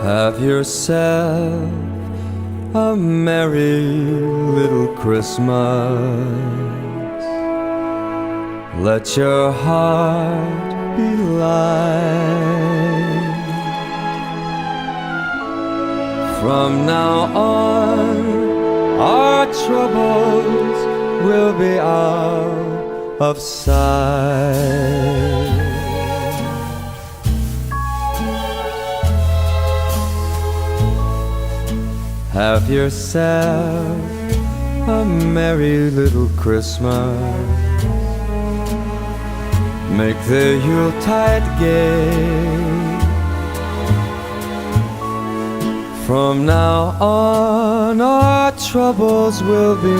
Have yourself a merry little Christmas. Let your heart be light. From now on, our troubles will be out of sight. Have yourself a merry little Christmas. Make the Yuletide gay. From now on, our troubles will be